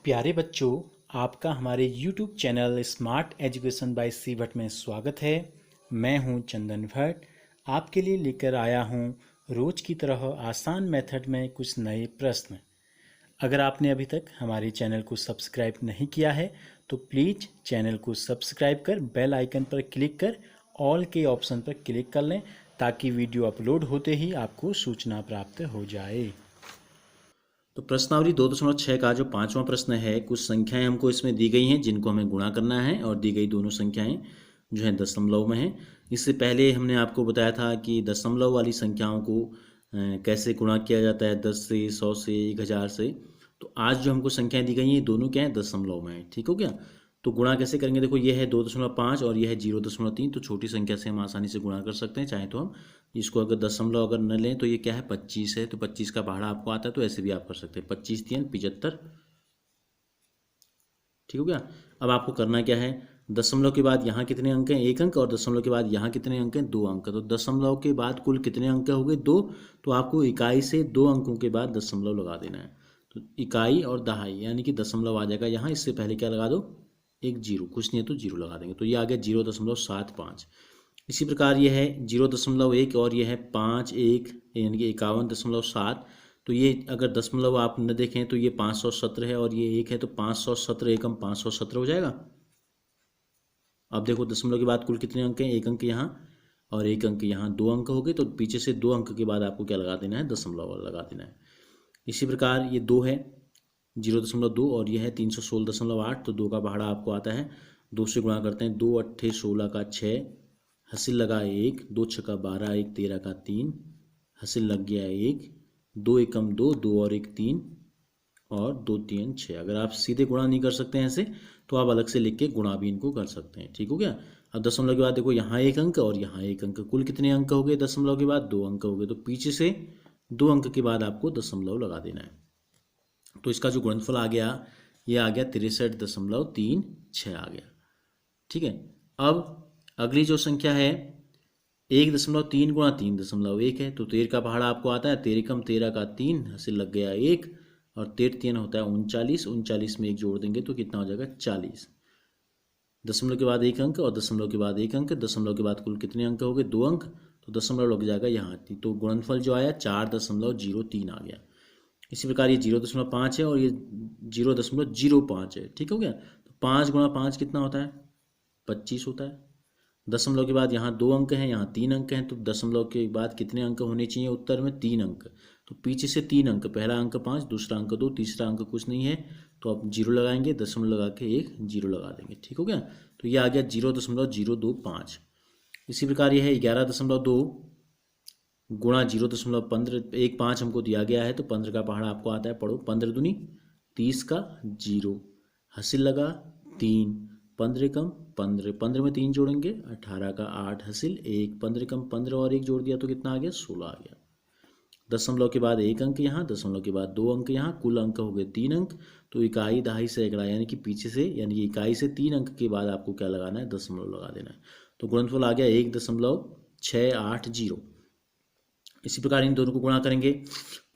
प्यारे बच्चों, आपका हमारे YouTube channel smart education by C Bhatt में स्वागत है। मैं हूं चंदन भट्ट। आपके लिए लेकर आया हूं रोज की तरह आसान मेथड में कुछ नए प्रश्न। अगर आपने अभी तक हमारे चैनल को सब्सक्राइब नहीं किया है तो प्लीज़ चैनल को सब्सक्राइब कर बेल आइकन पर क्लिक कर ऑल के ऑप्शन पर क्लिक कर लें ताकि वीडियो अपलोड होते ही आपको सूचना प्राप्त हो जाए। तो प्रश्नावली 2.6 का जो पांचवा प्रश्न है, कुछ संख्याएं हमको इसमें दी गई हैं जिनको हमें गुणा करना है और दी गई दोनों संख्याएं जो हैं दशमलव में हैं। इससे पहले हमने आपको बताया था कि दशमलव वाली संख्याओं को कैसे गुणा किया जाता है, 10 से, 100 से, 1000 से। तो आज जो हमको संख्याएं दी गई हैं ये दोनों क्या है, दशमलव में है। ठीक हो गया। तो गुणा कैसे करेंगे, देखो ये है 2.5 और ये है 0.3। तो छोटी संख्या से हम आसानी से गुणा कर सकते हैं। चाहे तो हम इसको अगर दशमलव अगर न लें तो ये क्या है, 25 है। तो 25 का पहाड़ा आपको आता है तो ऐसे भी आप कर सकते हैं, 25 3 75। ठीक हो गया। अब आपको करना क्या है, दशमलव के बाद यहाँ कितने अंक हैं, 1 अंक, और दशमलव के बाद यहाँ कितने अंक हैं, 2 अंक। तो दशमलव के बाद कुल कितने अंक हो गए, 2। तो आपको इकाई से 2 अंकों के बाद दशमलव लगा देना है। तो इकाई और दहाई यानी कि दशमलव आ जाएगा यहाँ। इससे पहले क्या लगा दो, एक जीरो, कुछ नहीं है तो जीरो लगा देंगे। तो ये आ गया 0.75। इसी प्रकार ये है 0.1 और ये है 5 1 यानी कि 51.7। तो ये अगर दशमलव आप न देखें तो ये 517 है और ये 1 है। तो 517 एकम 517 हो जाएगा। अब देखो दशमलव के बाद कुल कितने अंक हैं, 1 अंक यहाँ और 1 अंक यहाँ, 2 अंक हो गए। तो पीछे से 2 अंक के बाद आपको क्या लगा देना है, दशमलव लगा देना है। इसी प्रकार ये 2 है, 0.2, और ये है 316.8। तो 2 का पहाड़ा आपको आता है, 2 से गुणा करते हैं, 2 अट्ठे 16 का 6, हासिल लगा 1, 2 छक्का 12, 1 13 का 3, हासिल लग गया 1, 2 एकम 2, 2 और 1 3, और 2 3 6। अगर आप सीधे गुणा नहीं कर सकते हैं ऐसे तो आप अलग से लिख के गुणा भी इनको कर सकते हैं। ठीक हो गया। अब दशमलव के बाद देखो यहाँ 1 अंक और यहाँ 1 अंक, कुल कितने अंक हो गए, दशमलव के बाद 2 अंक हो गए। तो पीछे से 2 अंक के बाद आपको दशमलव लगा देना है। तो इसका जो गुणनफल आ गया, ये आ गया 63.36 आ गया। ठीक है। अब अगली जो संख्या है 1.3 गुणा 3.1 है। तो 13 का पहाड़ा आपको आता है, 13 कम 13 का 3, हासिल लग गया 1, और 13 3 होता है 39, 39 में 1 जोड़ देंगे तो कितना हो जाएगा, 40। दशमलव के बाद 1 अंक और दशमलव के बाद 1 अंक, दशमलव के बाद कुल कितने अंक हो गए, 2 अंक। तो दशमलव लग जाएगा यहाँ। तो गुणनफल जो आया 4.03 आ गया। इसी प्रकार ये 0.5 है और ये 0.05 है। ठीक हो गया। तो 5 गुणा 5 कितना होता है, 25 होता है। दशमलव के बाद यहाँ 2 अंक हैं, यहाँ 3 अंक हैं। तो दशमलव के बाद कितने अंक होने चाहिए उत्तर में, 3 अंक। तो पीछे से 3 अंक, पहला अंक 5, दूसरा अंक 2, तीसरा अंक कुछ नहीं है। तो आप जीरो लगाएंगे, दशमलव लगा के एक जीरो लगा देंगे। ठीक हो गया। तो ये आ गया 0.025। इसी प्रकार ये है 11.2 गुणा 0.15 हमको दिया गया है। तो 15 का पहाड़ा आपको आता है, पढ़ो, 15 दूनी 30 का 0, हासिल लगा 3, 15 कम 15, 15 में 3 जोड़ेंगे 18 का 8, हासिल 1, 15 कम 15 और 1 जोड़ दिया तो कितना आ गया, 16 आ गया। दशमलव के बाद 1 अंक यहाँ, दशमलव के बाद 2 अंक यहाँ, कुल अंक हो गए 3 अंक। तो इकाई दहाई सैकड़ा यानी कि पीछे से, यानी कि इकाई से 3 अंक के बाद आपको क्या लगाना है, दशमलव लगा देना है। तो गुणनफल आ गया 1.680। इसी प्रकार इन दोनों को गुणा करेंगे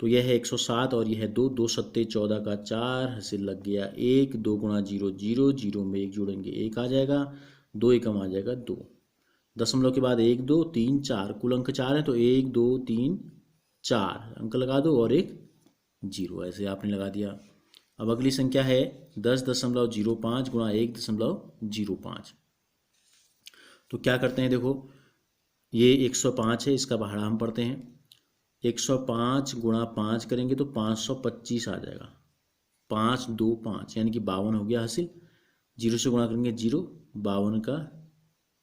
तो यह है 107 और यह है 2, 2 सत्ते 14 का 4, हासिल लग गया 1, 2 गुणा 0 0, 0 में 1 जोड़ेंगे 1 आ जाएगा, 2 एकम आ जाएगा 2। दशमलव के बाद 1 2 3 4, कुल अंक 4 है। तो 1 2 3 4 अंक लगा दो और एक जीरो, ऐसे आपने लगा दिया। अब अगली संख्या है 10.05 गुणा 1.05। तो क्या करते हैं, देखो ये 105 है, इसका पहाड़ा हम पढ़ते हैं। 105 गुणा 5 करेंगे तो 525 आ जाएगा। 5 2 5 यानी कि 52 हो गया हासिल। जीरो से गुणा करेंगे 0, 52 का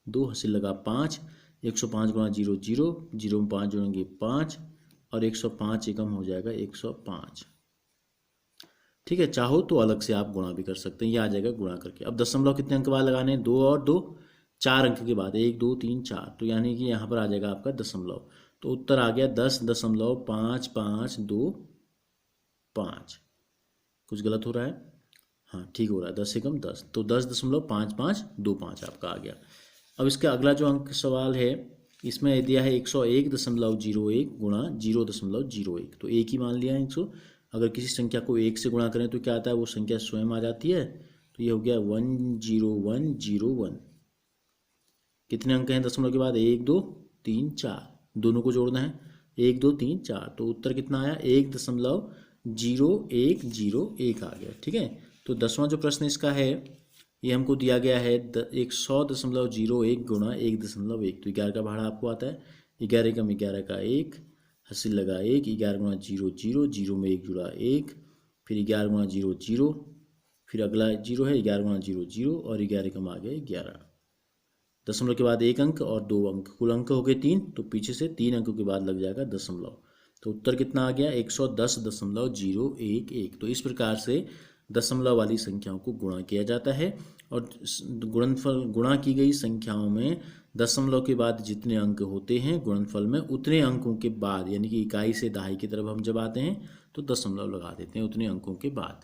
2, हासिल लगा 5। 105 गुणा 0 0, 0 में 5 जोड़ेंगे 5, और 105 एकम हो जाएगा 105। ठीक है। चाहो तो अलग से आप गुणा भी कर सकते हैं, ये आ जाएगा गुणा करके। अब दशमलव कितने अंक बाद लगाने हैं, 2 और 2, 4 अंक के बाद 1 2 3 4। तो यानी कि यहाँ पर आ जाएगा आपका दशमलव। तो उत्तर आ गया 10.5525। कुछ गलत हो रहा है, हाँ ठीक हो रहा है, 10 एकम 10। तो 10.5525 आपका आ गया। अब इसका अगला जो अंक सवाल है, इसमें दिया है 101.01 गुणा 0.01। तो एक ही मान लिया है 100। अगर किसी संख्या को 1 से गुणा करें तो क्या आता है, वो संख्या स्वयं आ जाती है। तो ये हो गया 10101। कितने अंक हैं दशमलव के बाद, 1 2 3 4, दोनों को जोड़ना है, 1 2 3 4, तो उत्तर कितना आया, 1.0101 आ गया। ठीक है, तो 10वां जो प्रश्न इसका है ये हमको दिया गया है 100.01 गुणा 1.1, तो 11 का भाड़ा आपको आता है 11 कम 11 का 1, हासिल लगा 1, 11 गुणा 0 0, 0 में 1 जुड़ा 1, फिर 11 गुणा 0 0, फिर अगला 0 है 11 गुणा 0 0, और 11 कम आ गया 11। दशमलव के बाद 1 अंक और 2 अंक, कुल अंक हो गए 3, तो पीछे से 3 अंकों के बाद लग जाएगा दशमलव। तो उत्तर कितना आ गया, 110.011। तो इस प्रकार से दशमलव वाली संख्याओं को गुणा किया जाता है, और गुणा की गई संख्याओं में दशमलव के बाद जितने अंक होते हैं गुणनफल में, उतने अंकों के बाद, यानी कि इकाई से दहाई की तरफ हम जब आते हैं तो दशमलव लगा देते हैं उतने अंकों के बाद।